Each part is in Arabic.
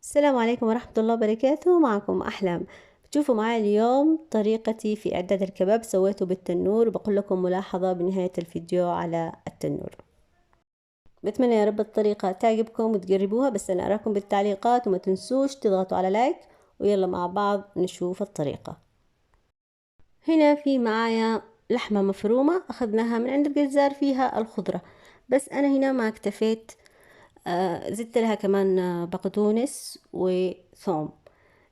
السلام عليكم ورحمة الله وبركاته. معكم أحلام. بتشوفوا معي اليوم طريقتي في إعداد الكباب، سويته بالتنور وبقول لكم ملاحظة بنهاية الفيديو على التنور. بتمنى يا رب الطريقة تعجبكم وتجربوها، بس أنا أراكم بالتعليقات وما تنسوش تضغطوا على لايك. ويلا مع بعض نشوف الطريقة. هنا في معايا لحمة مفرومة أخذناها من عند الجزار، فيها الخضرة، بس أنا هنا ما اكتفيت، زدت لها كمان بقدونس وثوم.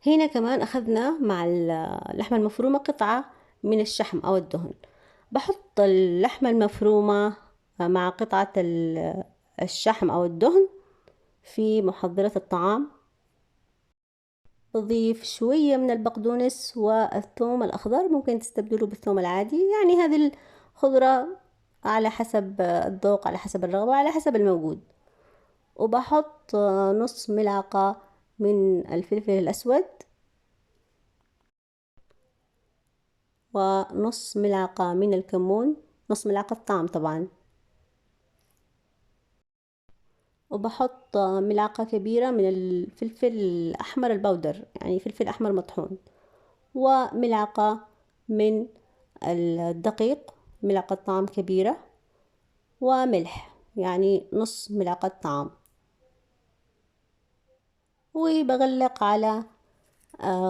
هنا كمان أخذنا مع اللحمة المفرومة قطعة من الشحم أو الدهن. بحط اللحمة المفرومة مع قطعة الشحم أو الدهن في محضرة الطعام. بضيف شوية من البقدونس والثوم الأخضر، ممكن تستبدلوا بالثوم العادي، يعني هذه الخضرة على حسب الذوق، على حسب الرغبة، على حسب الموجود. وبحط نص ملعقة من الفلفل الأسود، ونص ملعقة من الكمون، نص ملعقة طعم طبعا. وبحط ملعقة كبيرة من الفلفل الأحمر البودر، يعني فلفل أحمر مطحون، وملعقة من الدقيق، ملعقة طعام كبيرة، وملح يعني نص ملعقة طعام. وبغلق على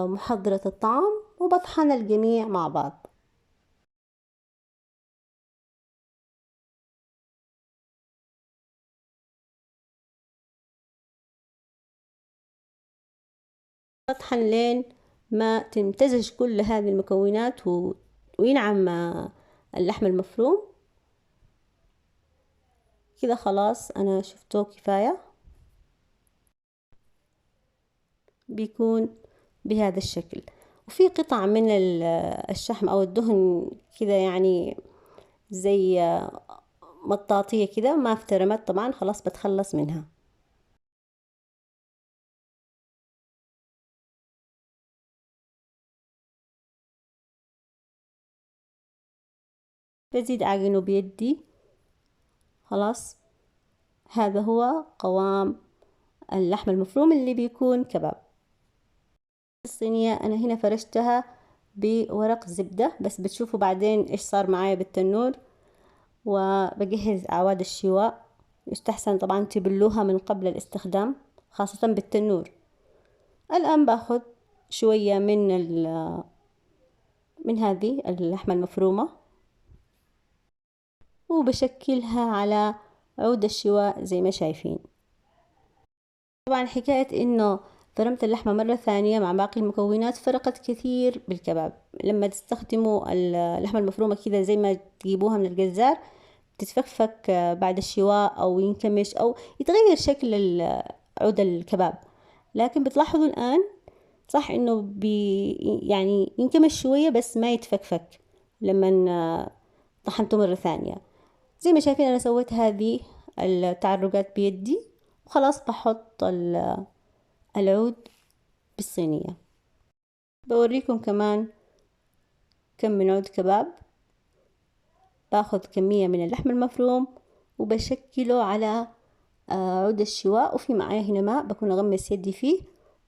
محضرة الطعام وبطحن الجميع مع بعض. بطحن لين ما تمتزج كل هذه المكونات وينعم اللحم المفروم. كده خلاص أنا شفته كفاية، بيكون بهذا الشكل. وفي قطع من الشحم أو الدهن كده، يعني زي مطاطية كده ما افترمت، طبعا خلاص بتخلص منها. بزيد أعجنه بيدي. خلاص هذا هو قوام اللحم المفروم اللي بيكون كباب. الصينية أنا هنا فرشتها بورق زبدة، بس بتشوفوا بعدين إيش صار معايا بالتنور. وبجهز أعواد الشواء، يستحسن طبعا تبلوها من قبل الاستخدام، خاصة بالتنور. الآن باخذ شوية من هذه اللحمة المفرومة وبشكلها على عود الشواء زي ما شايفين. طبعا حكاية إنه فرمت اللحمة مرة ثانية مع باقي المكونات فرقت كثير بالكباب. لما تستخدموا اللحمة المفرومة كذا زي ما تجيبوها من الجزار، تتفكفك بعد الشواء أو ينكمش أو يتغير شكل عود الكباب. لكن بتلاحظوا الآن صح إنه يعني ينكمش شوية بس ما يتفكفك لما طحنته مرة ثانية. زي ما شايفين أنا سويت هذه التعرقات بيدي، وخلاص بحط العود بالصينية. بوريكم كمان كم من عود كباب. باخذ كمية من اللحم المفروم وبشكله على عود الشواء، وفي معايا هنا ماء بكون أغمس يدي فيه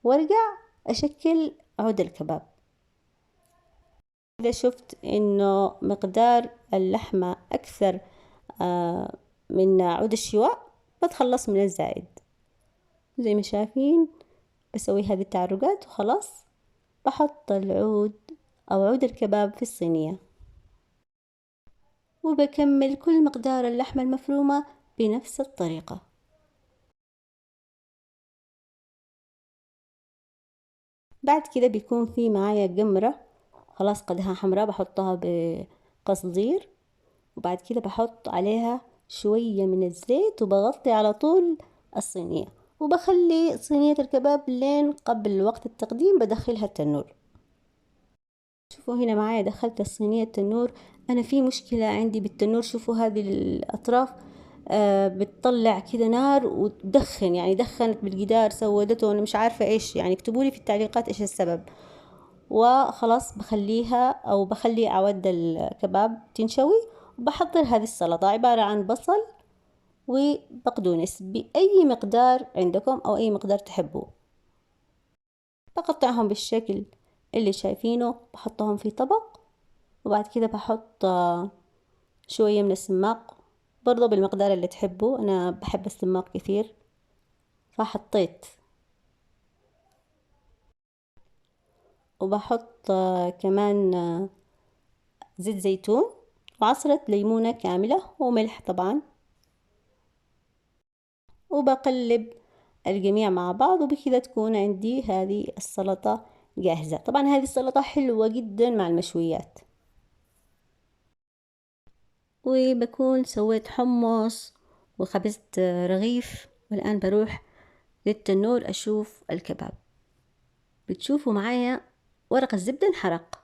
وارجع أشكل عود الكباب. إذا شفت إنه مقدار اللحمة أكثر من عود الشواء بتخلص من الزائد. زي ما شايفين بسوي هذه التعرقات وخلاص بحط العود أو عود الكباب في الصينية، وبكمل كل مقدار اللحمة المفرومة بنفس الطريقة. بعد كده بيكون في معايا جمرة خلاص قدها حمراء، بحطها بقصدير، وبعد كده بحط عليها شوية من الزيت وبغطي على طول الصينية، وبخلي صينية الكباب لين قبل وقت التقديم بدخلها التنور. شوفوا هنا معايا دخلت الصينية التنور. أنا في مشكلة عندي بالتنور، شوفوا هذه الأطراف بتطلع كده نار وتدخن، يعني دخنت بالجدار سودته، وأنا مش عارفة إيش، يعني اكتبوا لي في التعليقات إيش السبب. وخلاص بخليها أو بخلي أعود الكباب تنشوي، وبحضر هذه السلطة عبارة عن بصل وبقدونس بأي مقدار عندكم أو أي مقدار تحبوه. بقطعهم بالشكل اللي شايفينه، بحطهم في طبق، وبعد كده بحط شوية من السماق برضو بالمقدار اللي تحبه. أنا بحب السماق كثير فحطيت، وبحط كمان زيت زيتون وعصرة ليمونة كاملة وملح طبعا، وبقلب الجميع مع بعض، وبكذا تكون عندي هذه السلطة جاهزة. طبعا هذه السلطة حلوة جدا مع المشويات. وبكون سويت حمص وخبزت رغيف، والآن بروح للتنور أشوف الكباب. بتشوفوا معايا ورق الزبدة انحرق،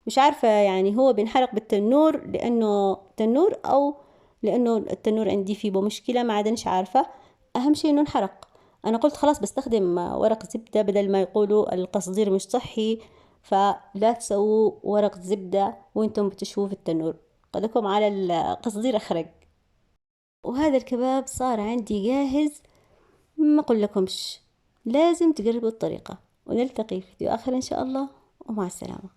مش عارفة يعني هو بينحرق بالتنور لأنه تنور أو لأنه التنور عندي فيه مشكلة، ما عادنش عارفة. أهم شيء إنه انحرق. أنا قلت خلاص بستخدم ورق زبدة بدل ما يقولوا القصدير مش صحي، فلا تسووا ورق زبدة وانتم بتشوفوا في التنور، قدكم على القصدير أخرق. وهذا الكباب صار عندي جاهز، ما أقول لكمش، لازم تجربوا الطريقة. ونلتقي في فيديو آخر إن شاء الله، ومع السلامة.